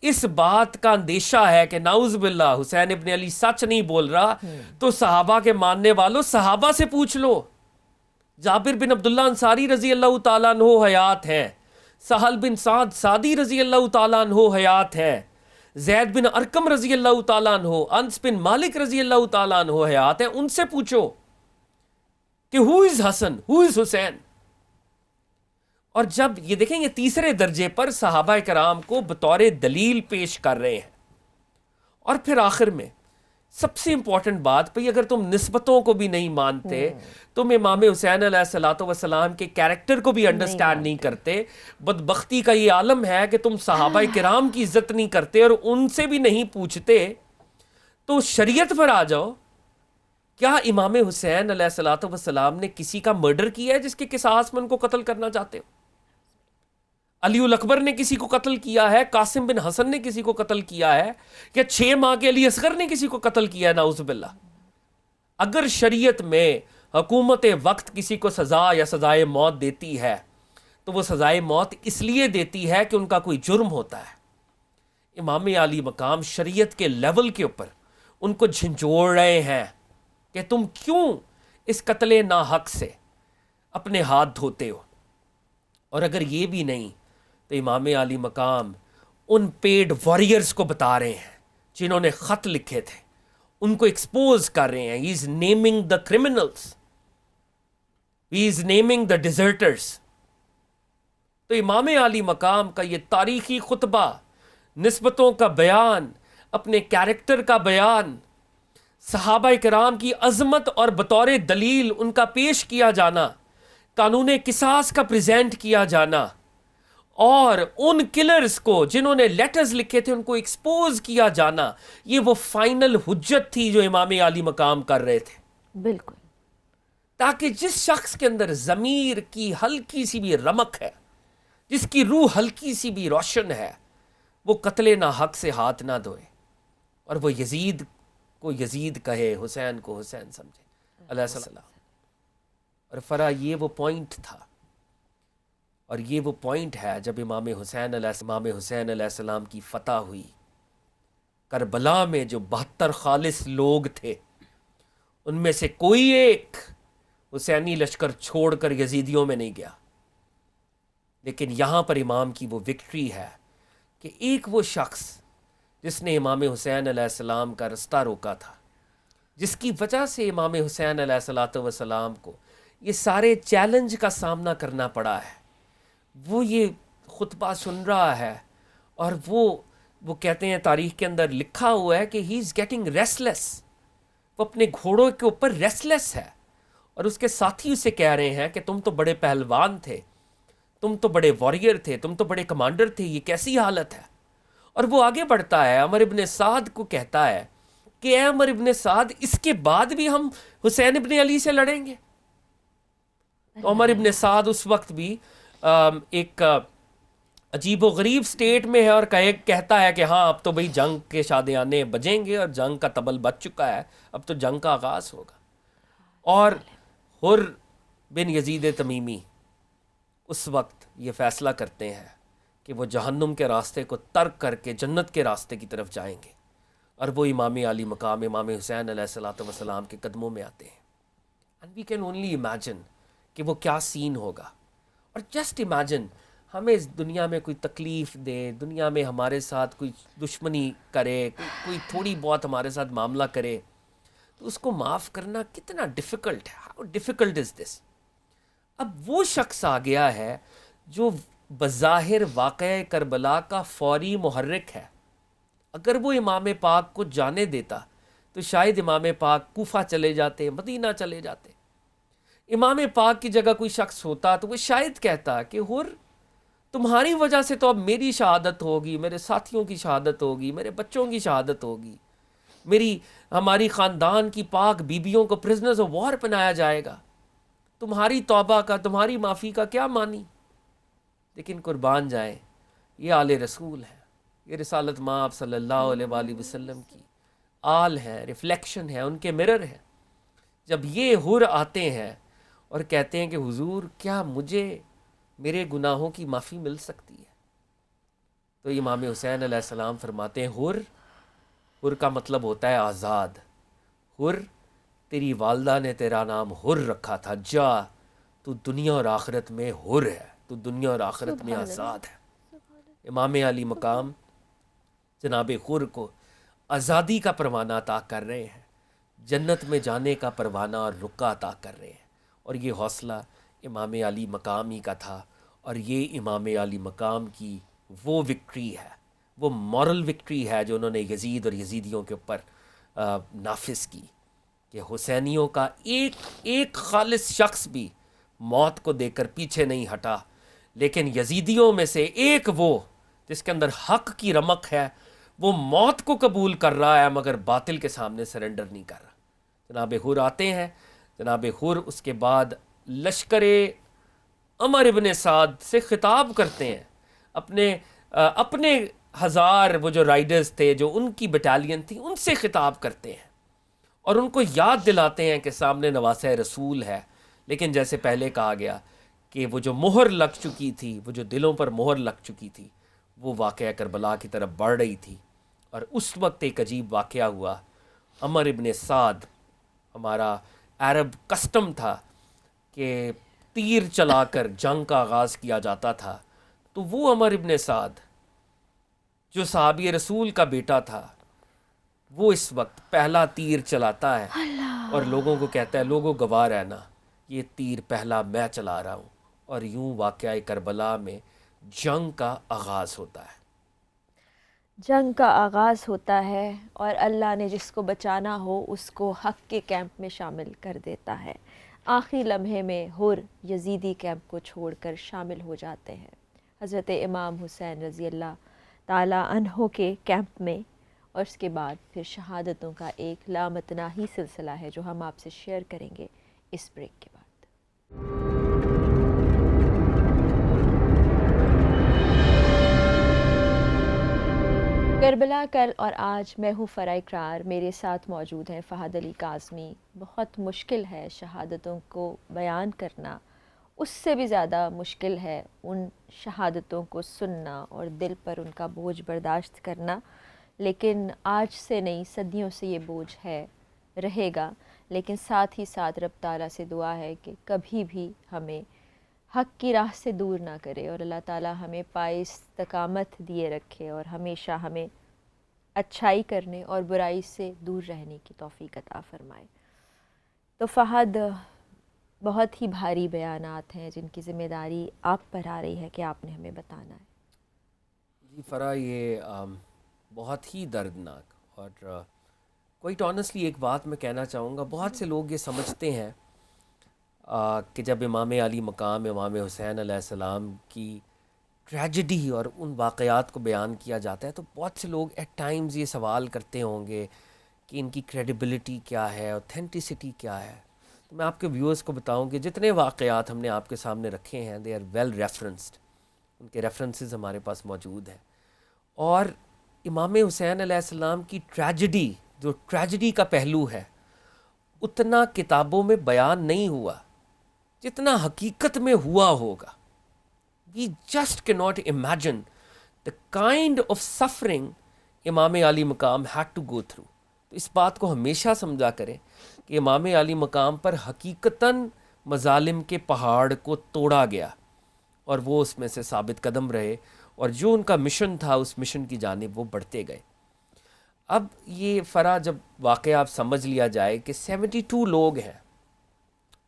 اس بات کا اندیشہ ہے کہ نعوذ باللہ حسین ابن علی سچ نہیں بول رہا, تو صحابہ کے ماننے والوں صحابہ سے پوچھ لو. جابر بن عبداللہ انصاری رضی اللہ تعالیٰ عنہ حیات ہیں, سہل بن سعد سعدی رضی اللہ تعالیٰ عنہ حیات ہیں, زید بن ارکم رضی اللہ تعالیٰ عنہ, انس بن مالک رضی اللہ تعالیٰ عنہ حیات ہیں. ان سے پوچھو کہ ہو از حسن, ہو از حسین. اور جب یہ دیکھیں, یہ تیسرے درجے پر صحابہ کرام کو بطور دلیل پیش کر رہے ہیں. اور پھر آخر میں سب سے امپورٹنٹ بات, بھئی اگر تم نسبتوں کو بھی نہیں مانتے, تم امام حسین علیہ الصلوۃ والسلام کے کیریکٹر کو بھی انڈرسٹینڈ نہیں کرتے, بدبختی کا یہ عالم ہے کہ تم صحابہ کرام کی عزت نہیں کرتے اور ان سے بھی نہیں پوچھتے, تو شریعت پر آ جاؤ. کیا امام حسین علیہ الصلوۃ والسلام نے کسی کا مرڈر کیا ہے جس کے قصاص میں ان کو قتل کرنا چاہتے ہو؟ علی الاکبر نے کسی کو قتل کیا ہے, قاسم بن حسن نے کسی کو قتل کیا ہے, یا 6 ماہ کے علی اصغر نے کسی کو قتل کیا ہے؟ نعوذ باللہ. اگر شریعت میں حکومت وقت کسی کو سزا یا سزائے موت دیتی ہے تو وہ سزائے موت اس لیے دیتی ہے کہ ان کا کوئی جرم ہوتا ہے. امام علی مقام شریعت کے لیول کے اوپر ان کو جھنجھوڑ رہے ہیں کہ تم کیوں اس قتل ناحق سے اپنے ہاتھ دھوتے ہو. اور اگر یہ بھی نہیں تو امام علی مقام ان پیڈ واریئرز کو بتا رہے ہیں جنہوں نے خط لکھے تھے, ان کو ایکسپوز کر رہے ہیں. ہی از نیمنگ دا کرمنلز, ہی از نیمنگ دا ڈیزرٹرز. تو امام علی مقام کا یہ تاریخی خطبہ, نسبتوں کا بیان, اپنے کیریکٹر کا بیان, صحابہ کرام کی عظمت اور بطور دلیل ان کا پیش کیا جانا, قانون قصاص کا پریزنٹ کیا جانا, اور ان کلرز کو جنہوں نے لیٹرز لکھے تھے ان کو ایکسپوز کیا جانا, یہ وہ فائنل حجت تھی جو امام علی مقام کر رہے تھے. بالکل. تاکہ جس شخص کے اندر ضمیر کی ہلکی سی بھی رمق ہے, جس کی روح ہلکی سی بھی روشن ہے، وہ قتل ناحق سے ہاتھ نہ دھوئے، اور وہ یزید کو یزید کہے، حسین کو حسین سمجھے علیہ السلام۔ اور فرا یہ وہ پوائنٹ تھا، اور یہ وہ پوائنٹ ہے جب امام حسین علیہ السلام کی فتح ہوئی۔ کربلا میں جو 72 خالص لوگ تھے، ان میں سے کوئی ایک حسینی لشکر چھوڑ کر یزیدیوں میں نہیں گیا، لیکن یہاں پر امام کی وہ وکٹری ہے کہ ایک وہ شخص جس نے امام حسین علیہ السلام کا رستہ روکا تھا، جس کی وجہ سے امام حسین علیہ السلام کو یہ سارے چیلنج کا سامنا کرنا پڑا ہے، وہ یہ خطبہ سن رہا ہے، اور وہ کہتے ہیں تاریخ کے اندر لکھا ہوا ہے کہ ہی از گیٹنگ ریسٹلیس، وہ اپنے گھوڑوں کے اوپر ریسٹلیس ہے، اور اس کے ساتھی اسے کہہ رہے ہیں کہ تم تو بڑے پہلوان تھے، تم تو بڑے واریر تھے، تم تو بڑے کمانڈر تھے، یہ کیسی حالت ہے؟ اور وہ آگے بڑھتا ہے، عمر ابن سعد کو کہتا ہے کہ اے عمر ابن سعد، اس کے بعد بھی ہم حسین ابن علی سے لڑیں گے؟ تو عمر ابن سعد اس وقت بھی ایک عجیب و غریب سٹیٹ میں ہے، اور کہتا ہے کہ ہاں اب تو بھئی جنگ کے شادیانے بجیں گے، اور جنگ کا طبل بج چکا ہے، اب تو جنگ کا آغاز ہوگا۔ اور حر بن یزید تمیمی اس وقت یہ فیصلہ کرتے ہیں کہ وہ جہنم کے راستے کو ترک کر کے جنت کے راستے کی طرف جائیں گے، اور وہ امام علی مقام امام حسین علیہ السلام کے قدموں میں آتے ہیں۔ And we can only imagine کہ وہ کیا سین ہوگا۔ اور جسٹ امیجن، ہمیں اس دنیا میں کوئی تکلیف دے، دنیا میں ہمارے ساتھ کوئی دشمنی کرے، کوئی تھوڑی بہت ہمارے ساتھ معاملہ کرے، تو اس کو معاف کرنا کتنا ڈیفیکلٹ ہے۔ ہاؤ ڈیفیکلٹ از دس؟ اب وہ شخص آ گیا ہے جو بظاہر واقعہ کربلا کا فوری محرک ہے۔ اگر وہ امام پاک کو جانے دیتا تو شاید امام پاک کوفہ چلے جاتے، مدینہ چلے جاتے۔ امام پاک کی جگہ کوئی شخص ہوتا تو وہ شاید کہتا کہ حر، تمہاری وجہ سے تو اب میری شہادت ہوگی، میرے ساتھیوں کی شہادت ہوگی، میرے بچوں کی شہادت ہوگی، ہماری خاندان کی پاک بیبیوں کو پرزنرز آف وار بنایا جائے گا، تمہاری توبہ کا، تمہاری معافی کا کیا معنی؟ لیکن قربان جائیں، یہ آل رسول ہے، یہ رسالت مآب صلی اللہ علیہ وآلہ وسلم کی آل ہے، ریفلیکشن ہے، ان کے مرر ہے۔ جب یہ حر آتے ہیں اور کہتے ہیں کہ حضور کیا مجھے میرے گناہوں کی معافی مل سکتی ہے، تو امام حسین علیہ السلام فرماتے ہیں حر کا مطلب ہوتا ہے آزاد۔ حر، تیری والدہ نے تیرا نام حر رکھا تھا، جا تو دنیا اور آخرت میں حر ہے، تو دنیا اور آخرت میں آزاد ہے۔ امام علی مقام جناب حر کو آزادی کا پروانہ عطا کر رہے ہیں، جنت میں جانے کا پروانہ اور رقعہ عطا کر رہے ہیں، اور یہ حوصلہ امام علی مقام ہی کا تھا، اور یہ امام علی مقام کی وہ وکٹری ہے، وہ مورل وکٹری ہے جو انہوں نے یزید اور یزیدیوں کے اوپر نافذ کی، کہ حسینیوں کا ایک خالص شخص بھی موت کو دے کر پیچھے نہیں ہٹا، لیکن یزیدیوں میں سے ایک وہ جس کے اندر حق کی رمق ہے، وہ موت کو قبول کر رہا ہے مگر باطل کے سامنے سرنڈر نہیں کر رہا۔ جناب حر آتے ہیں، جناب حر اس کے بعد لشکر عمر ابن سعد سے خطاب کرتے ہیں، اپنے ہزار وہ جو رائڈرز تھے، جو ان کی بٹالین تھی، ان سے خطاب کرتے ہیں، اور ان کو یاد دلاتے ہیں کہ سامنے نواسہ رسول ہے۔ لیکن جیسے پہلے کہا گیا کہ وہ جو مہر لگ چکی تھی، وہ جو دلوں پر مہر لگ چکی تھی، وہ واقعہ کربلا کی طرف بڑھ رہی تھی، اور اس وقت ایک عجیب واقعہ ہوا۔ عمر ابن سعد، ہمارا عرب کسٹم تھا کہ تیر چلا کر جنگ کا آغاز کیا جاتا تھا، تو وہ عمر ابن سعد جو صحابی رسول کا بیٹا تھا، وہ اس وقت پہلا تیر چلاتا ہے اور لوگوں کو کہتا ہے لوگوں گواہ رہنا، یہ تیر پہلا میں چلا رہا ہوں، اور یوں واقعہ کربلا میں جنگ کا آغاز ہوتا ہے۔ جنگ کا آغاز ہوتا ہے، اور اللہ نے جس کو بچانا ہو اس کو حق کے کیمپ میں شامل کر دیتا ہے۔ آخری لمحے میں حر یزیدی کیمپ کو چھوڑ کر شامل ہو جاتے ہیں حضرت امام حسین رضی اللہ تعالیٰ عنہ کے کیمپ میں، اور اس کے بعد پھر شہادتوں کا ایک لامتناہی سلسلہ ہے جو ہم آپ سے شیئر کریں گے اس بریک کے بعد۔ کربلا کل اور آج میں ہوں فرا اقرار، میرے ساتھ موجود ہیں فہد علی کاظمی۔ بہت مشکل ہے شہادتوں کو بیان کرنا، اس سے بھی زیادہ مشکل ہے ان شہادتوں کو سننا اور دل پر ان کا بوجھ برداشت کرنا، لیکن آج سے نہیں صدیوں سے یہ بوجھ ہے، رہے گا، لیکن ساتھ ہی ساتھ رب تعالیٰ سے دعا ہے کہ کبھی بھی ہمیں حق کی راہ سے دور نہ کرے، اور اللہ تعالیٰ ہمیں پائے استقامت دیے رکھے اور ہمیشہ ہمیں اچھائی کرنے اور برائی سے دور رہنے کی توفیق عطا فرمائے۔ تو فہد، بہت ہی بھاری بیانات ہیں جن کی ذمہ داری آپ پر آ رہی ہے کہ آپ نے ہمیں بتانا ہے۔ جی فرا، یہ بہت ہی دردناک اور کوئٹ آنیسٹلی ایک بات میں کہنا چاہوں گا، بہت سے لوگ یہ سمجھتے ہیں کہ جب امام علی مقام امام حسین علیہ السلام کی ٹریجڈی اور ان واقعات کو بیان کیا جاتا ہے تو بہت سے لوگ ایٹ ٹائمز یہ سوال کرتے ہوں گے کہ ان کی کریڈیبلٹی کیا ہے، اوتھینٹسٹی کیا ہے۔ تو میں آپ کے ویورز کو بتاؤں کہ جتنے واقعات ہم نے آپ کے سامنے رکھے ہیں دے آر ویل ریفرنسڈ، ان کے ریفرنسز ہمارے پاس موجود ہیں، اور امام حسین علیہ السلام کی ٹریجڈی، جو ٹریجڈی کا پہلو ہے، اتنا کتابوں میں بیان نہیں ہوا جتنا حقیقت میں ہوا ہوگا۔ We just cannot imagine the kind of suffering امام علی مقام had to go through۔ تو اس بات کو ہمیشہ سمجھا کریں کہ امام علی مقام پر حقیقتاً مظالم کے پہاڑ کو توڑا گیا اور وہ اس میں سے ثابت قدم رہے، اور جو ان کا مشن تھا اس مشن کی جانب وہ بڑھتے گئے۔ اب یہ فرا جب واقعہ آپ سمجھ لیا جائے کہ 72 لوگ ہیں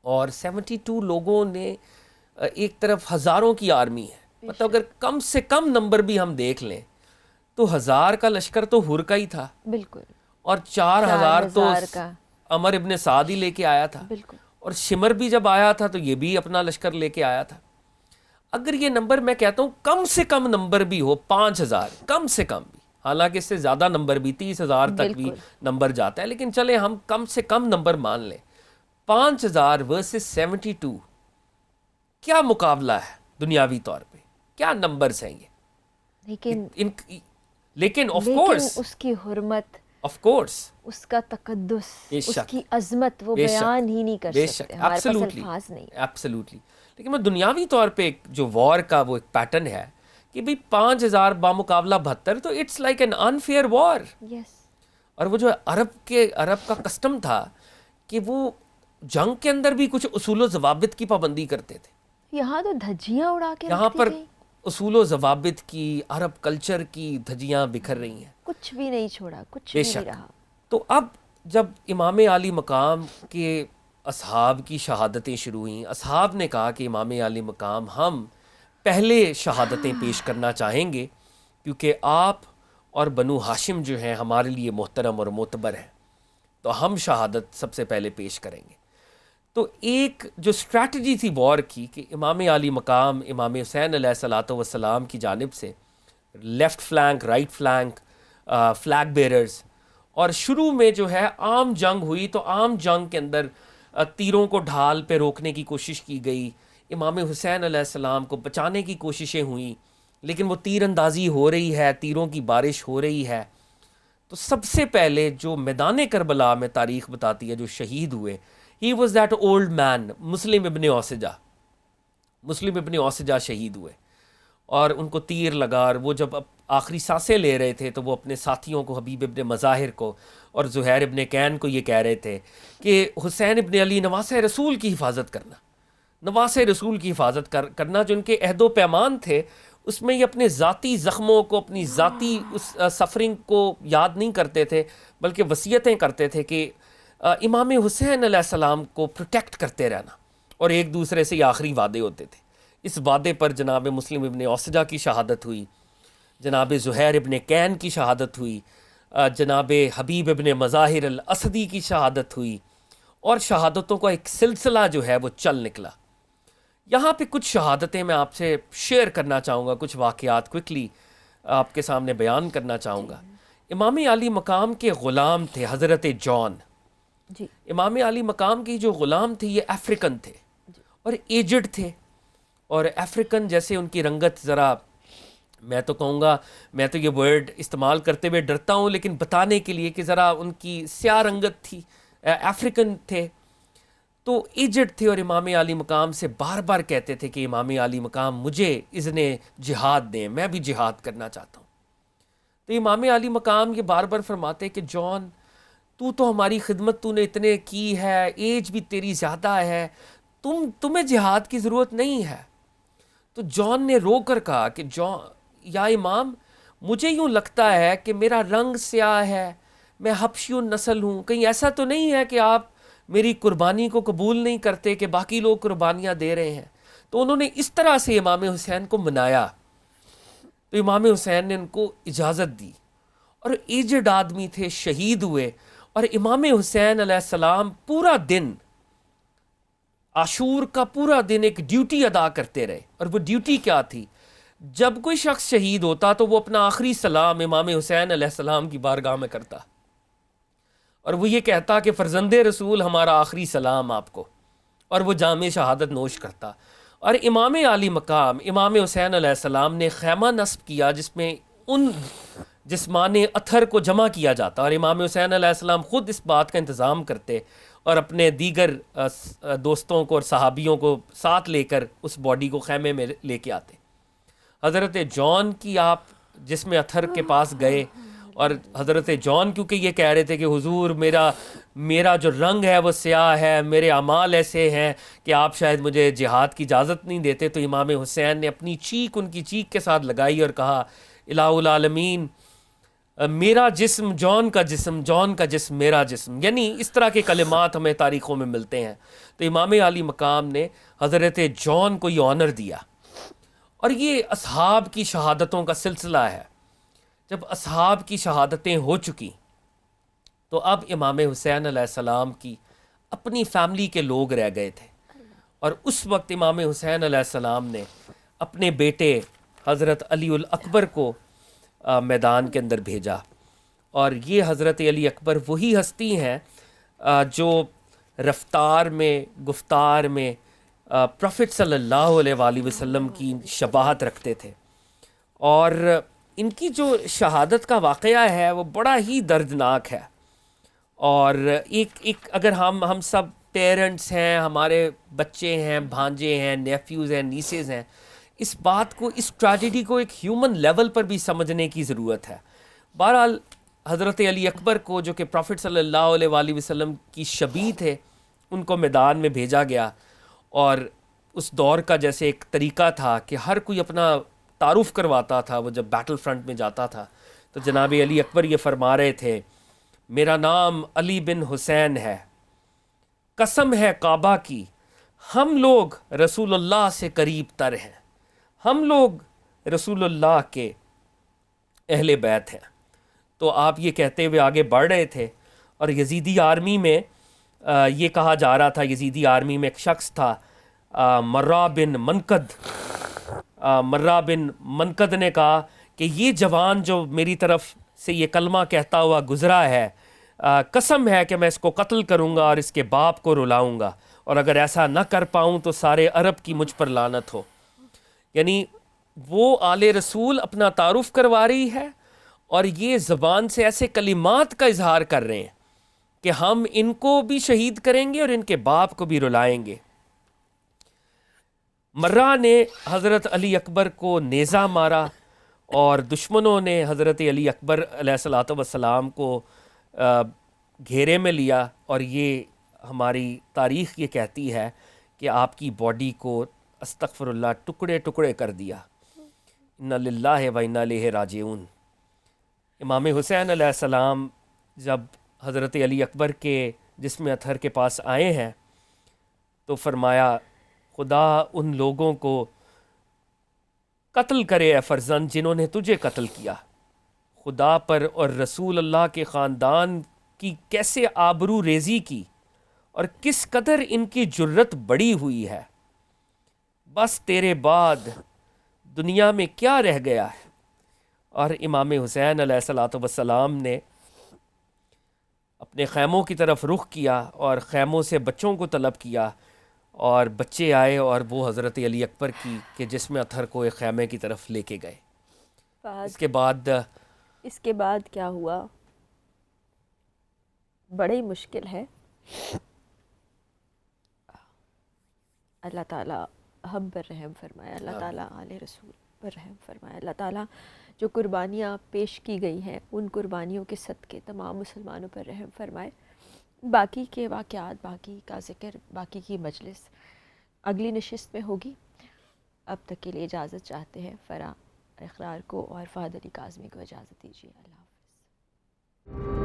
اور 72 لوگوں نے ایک طرف ہزاروں کی آرمی ہے، مطلب اگر کم سے کم نمبر بھی ہم دیکھ لیں تو 1000 کا لشکر تو ہر کا ہی تھا، بالکل، اور 4000 تو 4000 کا عمر ابن سعد ہی لے کے آیا تھا، بالکل، اور شمر بھی جب آیا تھا تو یہ بھی اپنا لشکر لے کے آیا تھا۔ اگر یہ نمبر میں کہتا ہوں کم سے کم نمبر بھی ہو 5000، کم سے کم بھی، حالانکہ اس سے زیادہ نمبر بھی 30,000 تک بھی نمبر جاتا ہے، لیکن چلیں ہم کم سے کم نمبر مان لیں، 5000 ورسز 72، کیا مقابلہ ہے دنیاوی طور پہ، کیا نمبرز ہیں یہ، لیکن آف کورس اس کی حرمت، آف کورس اس کا تقدس، بے اس شک، کی عظمت وہ بے شک، بیان ہی نہیں کر بے سکتے، شک، ہمارے پاس ایبسلیوٹلی، الفاظ نہیں۔ ایبسلیوٹلی، لیکن میں دنیاوی طور پہ جو وار کا وہ ایک پیٹرن ہے کہ بھئی 5000 بامقابلہ 72، تو اٹس لائک این انفیئر وار۔ یس، اور وہ جو عرب کا کسٹم تھا کہ وہ جنگ کے اندر بھی کچھ اصول و ضوابط کی پابندی کرتے تھے، یہاں تو دھجیاں اڑا کے یہاں رکھ دی پر گئی، اصول و ضوابط کی، عرب کلچر کی دھجیاں بکھر رہی ہیں، کچھ بھی نہیں چھوڑا، کچھ بے بھی نہیں شک۔ رہا۔ تو اب جب امام علی مقام کے اصحاب کی شہادتیں شروع ہوئیں، اصحاب نے کہا کہ امام علی مقام ہم پہلے شہادتیں پیش کرنا چاہیں گے کیونکہ آپ اور بنو ہاشم جو ہیں ہمارے لیے محترم اور معتبر ہیں، تو ہم شہادت سب سے پہلے پیش کریں گے۔ تو ایک جو اسٹریٹجی تھی وار کی کہ امام علی مقام امام حسین علیہ الصلوۃ والسلام کی جانب سے left flank, right flank, flag bearers, اور شروع میں جو ہے عام جنگ ہوئی تو عام جنگ کے اندر تیروں کو ڈھال پہ روکنے کی کوشش کی گئی، امام حسین علیہ السلام کو بچانے کی کوششیں ہوئیں، لیکن وہ تیر اندازی ہو رہی ہے، تیروں کی بارش ہو رہی ہے۔ تو سب سے پہلے جو میدان کربلا میں تاریخ بتاتی ہے جو شہید ہوئے، he was that old man, Muslim ibn Awsaja شہید ہوئے، اور ان کو تیر لگا، اور وہ جب آخری سانسیں لے رہے تھے تو وہ اپنے ساتھیوں کو، حبیب ابن مظاہر کو اور زہیر ابن کین کو یہ کہہ رہے تھے کہ حسین ابن علی، نواسہ رسول کی حفاظت کرنا، نواسہ رسول کی حفاظت کرنا، جو ان کے عہد و پیمان تھے اس میں یہ اپنے ذاتی زخموں کو، اپنی ذاتی اس سفرنگ کو یاد نہیں کرتے تھے، بلکہ وصیتیں کرتے تھے کہ امام حسین علیہ السلام کو پروٹیکٹ کرتے رہنا، اور ایک دوسرے سے یہ آخری وعدے ہوتے تھے۔ اس وعدے پر جناب مسلم ابن اوسجہ کی شہادت ہوئی، جناب زہیر ابن کین کی شہادت ہوئی، جناب حبیب ابن مظاہر الاسدی کی شہادت ہوئی، اور شہادتوں کا ایک سلسلہ جو ہے وہ چل نکلا۔ یہاں پہ کچھ شہادتیں میں آپ سے شیئر کرنا چاہوں گا، کچھ واقعات کوئکلی آپ کے سامنے بیان کرنا چاہوں گا۔ امام علی مقام کے غلام تھے حضرت جان، جی، امام علی مقام کی جو غلام تھے یہ افریقن تھے اور ایجڈ تھے، اور افریقن جیسے ان کی رنگت ذرا میں تو کہوں گا، میں تو یہ ورڈ استعمال کرتے ہوئے ڈرتا ہوں، لیکن بتانے کے لیے کہ ذرا ان کی سیاہ رنگت تھی، افریقن تھے، تو ایجڈ تھے، اور امام عالی مقام سے بار بار کہتے تھے کہ امام عالی مقام مجھے اذن جہاد دیں، میں بھی جہاد کرنا چاہتا ہوں۔ تو امام عالی مقام یہ بار بار فرماتے کہ جان، تو ہماری خدمت تو نے اتنے کی ہے، ایج بھی تیری زیادہ ہے، تمہیں جہاد کی ضرورت نہیں ہے۔ تو جان نے رو کر کہا کہ یا امام، مجھے یوں لگتا ہے کہ میرا رنگ سیاہ ہے، میں حبشی نسل ہوں، کہیں ایسا تو نہیں ہے کہ آپ میری قربانی کو قبول نہیں کرتے کہ باقی لوگ قربانیاں دے رہے ہیں۔ تو انہوں نے اس طرح سے امام حسین کو منایا، تو امام حسین نے ان کو اجازت دی، اور ایجڈ آدمی تھے، شہید ہوئے، اور امام حسین علیہ السلام پورا دن، عاشور کا پورا دن ایک ڈیوٹی ادا کرتے رہے، اور وہ ڈیوٹی کیا تھی؟ جب کوئی شخص شہید ہوتا تو وہ اپنا آخری سلام امام حسین علیہ السلام کی بارگاہ میں کرتا، اور وہ یہ کہتا کہ فرزند رسول ہمارا آخری سلام آپ کو، اور وہ جام شہادت نوش کرتا۔ اور امام عالی مقام امام حسین علیہ السلام نے خیمہ نصب کیا جس میں ان جسمان اتھر کو جمع کیا جاتا، اور امام حسین علیہ السلام خود اس بات کا انتظام کرتے اور اپنے دیگر دوستوں کو اور صحابیوں کو ساتھ لے کر اس باڈی کو خیمے میں لے کے آتے۔ حضرت جان کی آپ جسم اتھر کے پاس گئے، اور حضرت جان کیونکہ یہ کہہ رہے تھے کہ حضور میرا جو رنگ ہے وہ سیاہ ہے، میرے اعمال ایسے ہیں کہ آپ شاید مجھے جہاد کی اجازت نہیں دیتے، تو امام حسین نے اپنی چیک ان کی چیک کے ساتھ لگائی اور کہا الہ العالمین، میرا جسم جان کا جسم، جان کا جسم میرا جسم، یعنی اس طرح کے کلمات ہمیں تاریخوں میں ملتے ہیں۔ تو امام عالی مقام نے حضرت جان کو یہ آنر دیا، اور یہ اصحاب کی شہادتوں کا سلسلہ ہے۔ جب اصحاب کی شہادتیں ہو چکی تو اب امام حسین علیہ السلام کی اپنی فیملی کے لوگ رہ گئے تھے، اور اس وقت امام حسین علیہ السلام نے اپنے بیٹے حضرت علی الاکبر کو میدان کے اندر بھیجا، اور یہ حضرت علی اکبر وہی ہستی ہیں جو رفتار میں، گفتار میں پروفٹ صلی اللہ علیہ وآلہ وسلم کی شباہت رکھتے تھے، اور ان کی جو شہادت کا واقعہ ہے وہ بڑا ہی دردناک ہے۔ اور ایک اگر ہم سب پیرنٹس ہیں، ہمارے بچے ہیں، بھانجے ہیں، نیفیوز ہیں، نیسز ہیں، اس بات کو، اس ٹریجڈی کو ایک ہیومن لیول پر بھی سمجھنے کی ضرورت ہے۔ بہرحال حضرت علی اکبر کو، جو کہ پروفٹ صلی اللہ علیہ وآلہ وسلم کی شبیہ تھے، ان کو میدان میں بھیجا گیا، اور اس دور کا جیسے ایک طریقہ تھا کہ ہر کوئی اپنا تعارف کرواتا تھا وہ جب بیٹل فرنٹ میں جاتا تھا، تو جناب علی اکبر یہ فرما رہے تھے میرا نام علی بن حسین ہے، قسم ہے کعبہ کی ہم لوگ رسول اللہ سے قریب تر ہیں، ہم لوگ رسول اللہ کے اہل بیت ہیں۔ تو آپ یہ کہتے ہوئے آگے بڑھ رہے تھے، اور یزیدی آرمی میں یہ کہا جا رہا تھا، یزیدی آرمی میں ایک شخص تھا مرہ بن منقد نے کہا کہ یہ جوان جو میری طرف سے یہ کلمہ کہتا ہوا گزرا ہے، قسم ہے کہ میں اس کو قتل کروں گا اور اس کے باپ کو رلاؤں گا، اور اگر ایسا نہ کر پاؤں تو سارے عرب کی مجھ پر لعنت ہو۔ یعنی وہ آل رسول اپنا تعارف کروا رہی ہے، اور یہ زبان سے ایسے کلمات کا اظہار کر رہے ہیں کہ ہم ان کو بھی شہید کریں گے اور ان کے باپ کو بھی رلائیں گے۔ مرہ نے حضرت علی اکبر کو نیزہ مارا، اور دشمنوں نے حضرت علی اکبر علیہ الصلوۃ والسلام کو گھیرے میں لیا، اور یہ ہماری تاریخ یہ کہتی ہے کہ آپ کی باڈی کو استغفر اللہ ٹکڑے ٹکڑے کر دیا۔ انا للہ و انا الیہ راجعون۔ امام حسین علیہ السلام جب حضرت علی اکبر کے جسم اطہر کے پاس آئے ہیں تو فرمایا خدا ان لوگوں کو قتل کرے اے فرزند جنہوں نے تجھے قتل کیا، خدا پر اور رسول اللہ کے خاندان کی کیسے آبرو ریزی کی، اور کس قدر ان کی جرت بڑی ہوئی ہے، بس تیرے بعد دنیا میں کیا رہ گیا ہے۔ اور امام حسین علیہ الصلوۃ والسلام نے اپنے خیموں کی طرف رخ کیا اور خیموں سے بچوں کو طلب کیا، اور بچے آئے اور وہ حضرت علی اکبر کی کہ جسم اطہر کو ایک خیمے کی طرف لے کے گئے۔ بعد اس کے بعد کیا ہوا؟ بڑی مشکل ہے. اللہ تعالیٰ ہم پر رحم فرمائے، اللہ تعالیٰ آل رسول پر رحم فرمائے، اللہ تعالیٰ جو قربانیاں پیش کی گئی ہیں ان قربانیوں کے صدقے تمام مسلمانوں پر رحم فرمائے. باقی کے واقعات، باقی کا ذکر، باقی کی مجلس اگلی نشست میں ہوگی. اب تک کے لیے اجازت چاہتے ہیں. فرا اقرار کو اور فہد علی کاظمی کو اجازت دیجیے. اللہ حافظ.